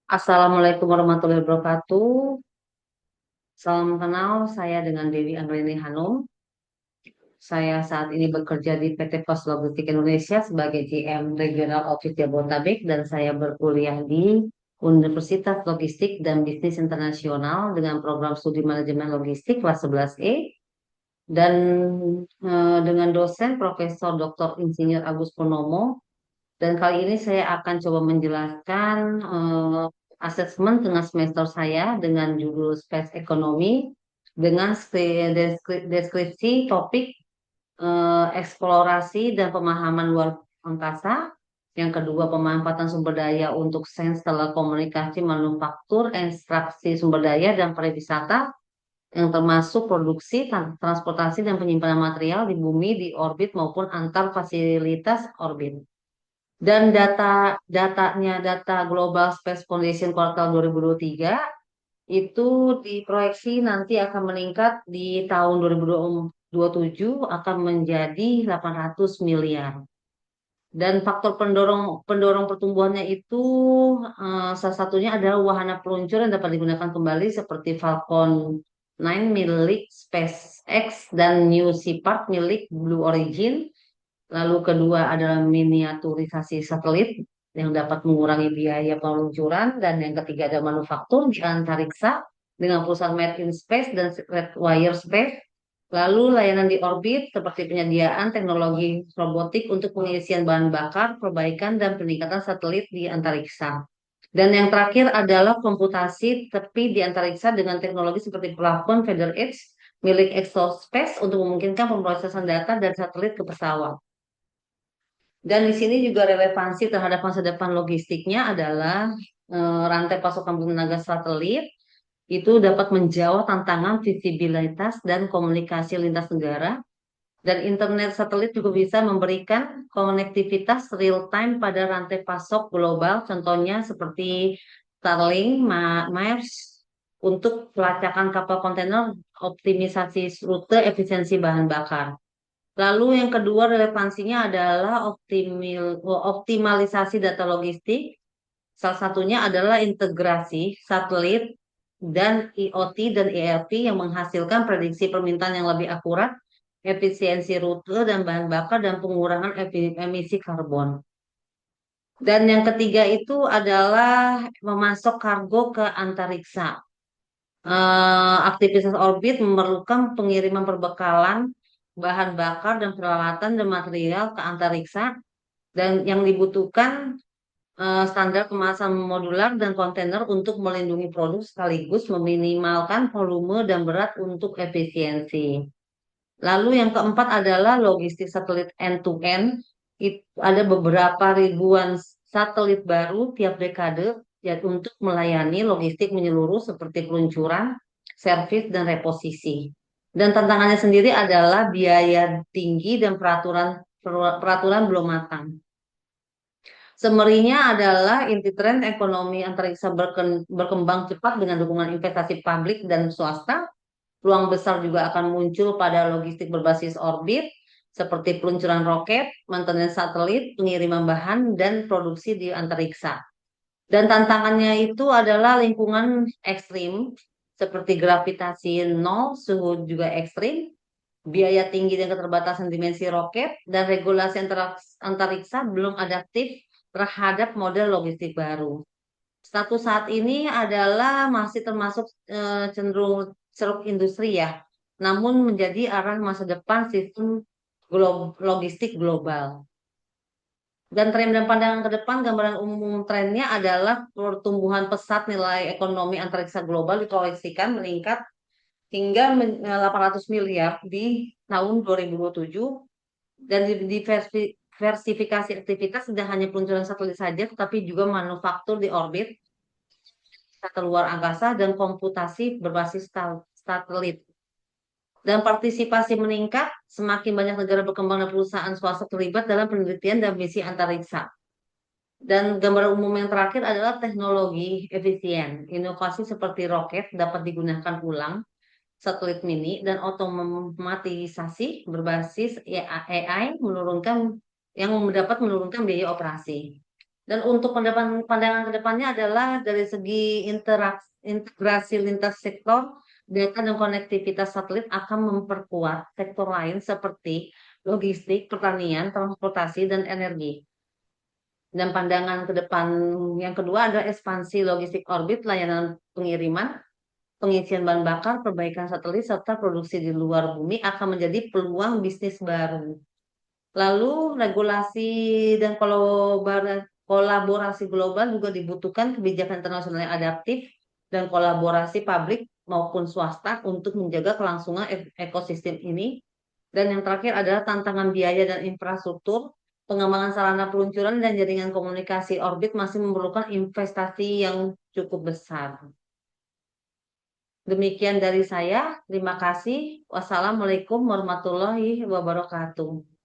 Assalamualaikum warahmatullahi wabarakatuh. Salam kenal, saya dengan Dewi Anggreni Hanum. Saya saat ini bekerja di PT Pos Logistik Indonesia sebagai GM Regional Office Jabodetabek dan saya berkuliah di Universitas Logistik dan Bisnis Internasional dengan program studi manajemen logistik kelas 11E dan dengan dosen Profesor Dr. Insinyur Agus Purnomo. Dan kali ini saya akan coba menjelaskan asesmen tengah semester saya dengan judul Space Economy dengan deskripsi topik eksplorasi dan pemahaman luar angkasa. Yang kedua, pemanfaatan sumber daya untuk sains telekomunikasi, manufaktur, ekstraksi sumber daya dan pariwisata yang termasuk produksi, transportasi dan penyimpanan material di bumi, di orbit maupun antar fasilitas orbit. Dan data Global Space Foundation kuartal 2023 itu diproyeksi nanti akan meningkat di tahun 2027 akan menjadi 800 miliar. Dan faktor pendorong pendorong pertumbuhannya itu salah satunya adalah wahana peluncur yang dapat digunakan kembali seperti Falcon 9 milik SpaceX dan New Shepard milik Blue Origin. Lalu kedua adalah miniaturisasi satelit yang dapat mengurangi biaya peluncuran. Dan yang ketiga ada manufaktur di antariksa dengan perusahaan Made in Space dan Redwire Space. Lalu layanan di orbit seperti penyediaan teknologi robotik untuk pengisian bahan bakar, perbaikan dan peningkatan satelit di antariksa. Dan yang terakhir adalah komputasi tepi di antariksa dengan teknologi seperti plafon Feather Edge milik Exospace untuk memungkinkan pemrosesan data dari satelit ke pesawat. Dan di sini juga relevansi terhadap masa depan logistiknya adalah rantai pasokan tenaga satelit itu dapat menjawab tantangan visibilitas dan komunikasi lintas negara. Dan internet satelit juga bisa memberikan konektivitas real time pada rantai pasok global, contohnya seperti Starlink, Mars, untuk pelacakan kapal kontainer, optimisasi rute, efisiensi bahan bakar. Lalu yang kedua relevansinya adalah optimalisasi data logistik. Salah satunya adalah integrasi satelit dan IoT dan ERP yang menghasilkan prediksi permintaan yang lebih akurat, efisiensi rute dan bahan bakar, dan pengurangan emisi karbon. Dan yang ketiga itu adalah memasok kargo ke antariksa. Aktivitas orbit memerlukan pengiriman perbekalan, bahan bakar dan peralatan dan material ke antariksa dan yang dibutuhkan standar kemasan modular dan kontainer untuk melindungi produk sekaligus meminimalkan volume dan berat untuk efisiensi. Lalu yang keempat adalah logistik satelit end-to-end. Ada beberapa ribuan satelit baru tiap dekade ya, untuk melayani logistik menyeluruh seperti peluncuran, servis, dan reposisi. Dan tantangannya sendiri adalah biaya tinggi dan peraturan belum matang. Semerinya adalah inti tren ekonomi antariksa berkembang cepat dengan dukungan investasi publik dan swasta. Peluang besar juga akan muncul pada logistik berbasis orbit, seperti peluncuran roket, maintenance satelit, pengiriman bahan, dan produksi di antariksa. Dan tantangannya itu adalah lingkungan ekstrim, seperti gravitasi nol, suhu juga ekstrim, biaya tinggi dan keterbatasan dimensi roket, dan regulasi antariksa belum adaptif terhadap model logistik baru. Status saat ini adalah masih termasuk cenderung ceruk industri ya, namun menjadi arah masa depan sistem logistik global. Dan tren dan pandangan ke depan, gambaran umum trennya adalah pertumbuhan pesat nilai ekonomi antariksa global diproyeksikan meningkat hingga 800 miliar di tahun 2027 dan diversifikasi aktivitas tidak hanya peluncuran satelit saja, tetapi juga manufaktur di orbit, keluar angkasa, dan komputasi berbasis satelit. Dan partisipasi meningkat, semakin banyak negara berkembang dan perusahaan swasta terlibat dalam penelitian dan misi antariksa. Dan gambaran umum yang terakhir adalah teknologi efisien. Inovasi seperti roket dapat digunakan ulang, satelit mini, dan otomatisasi berbasis AI menurunkan yang dapat menurunkan biaya operasi. Dan untuk pandangan ke depannya adalah dari segi integrasi lintas sektor, data dan konektivitas satelit akan memperkuat sektor lain seperti logistik, pertanian, transportasi, dan energi. Dan pandangan ke depan yang kedua adalah ekspansi logistik orbit, layanan pengiriman, pengisian bahan bakar, perbaikan satelit, serta produksi di luar bumi akan menjadi peluang bisnis baru. Lalu regulasi dan kolaborasi global juga dibutuhkan kebijakan internasional yang adaptif dan kolaborasi publik maupun swasta untuk menjaga kelangsungan ekosistem ini. Dan yang terakhir adalah tantangan biaya dan infrastruktur. Pengembangan sarana peluncuran dan jaringan komunikasi orbit masih memerlukan investasi yang cukup besar. Demikian dari saya. Terima kasih. Wassalamualaikum warahmatullahi wabarakatuh.